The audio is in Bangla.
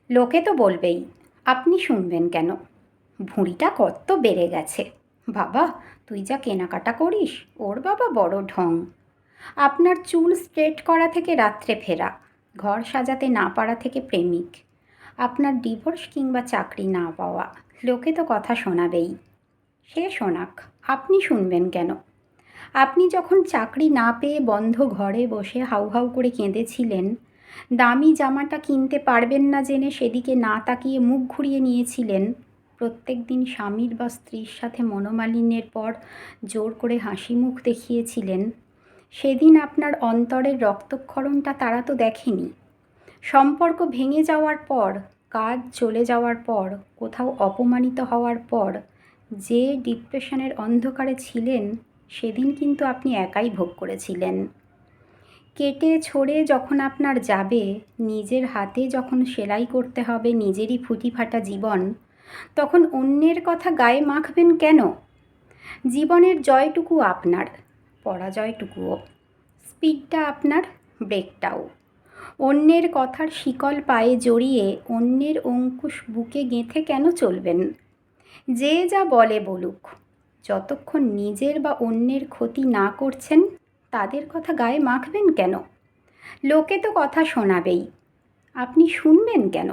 লোকে তো বলবেই, আপনি শুনবেন কেন? ভুঁড়িটা কত বেড়ে গেছে। বাবা, তুই যা কেনাকাটা করিস, ওর বাবা বড় ঢং। আপনার চুল স্ট্রেট করা থেকে রাত্রে ফেরা, ঘর সাজাতে না পারা থেকে প্রেমিক, আপনার ডিভোর্স কিংবা চাকরি না পাওয়া, লোকে তো কথা শোনাবেই। সে শোনাক, আপনি শুনবেন কেন? আপনি যখন চাকরি না পেয়ে বন্ধ ঘরে বসে হাউ হাউ করে কেঁদেছিলেন, দামি জামাটা কিনতে পারবেন না জেনে সেদিকে না তাকিয়ে মুখ ঘুরিয়ে নিয়েছিলেন, প্রত্যেক দিন স্বামীর বা স্ত্রীর সাথে মনোমালিন্যের পর জোর করে হাসি মুখ দেখিয়েছিলেন, সেদিন আপনার অন্তরের রক্তক্ষরণটা তারা তো দেখেনি। সম্পর্ক ভেঙে যাওয়ার পর, কাজ চলে যাওয়ার পর, কোথাও অপমানিত হওয়ার পর যে ডিপ্রেশনের অন্ধকারে ছিলেন, সেদিন কিন্তু আপনি একাই ভোগ করেছিলেন। কেটে ছড়ে যখন আপনার যাবে, নিজের হাতে যখন সেলাই করতে হবে নিজেরই ফুটি ফাটা জীবন, তখন অন্যের কথা গায়ে মাখবেন কেন? জীবনের জয়টুকু আপনার, পরাজয়টুকুও। স্পিডটা আপনার, ব্রেকটাও। অন্যের কথার শিকল পায়ে জড়িয়ে অন্যের অঙ্কুশ বুকে গেঁথে কেন চলবেন? যে যা বলে বলুক, যতক্ষণ নিজের বা অন্যের ক্ষতি না করছেন, তাদের কথা গায়ে মাখবেন কেন? লোকে তো কথা শোনাবেই, আপনি শুনবেন কেন?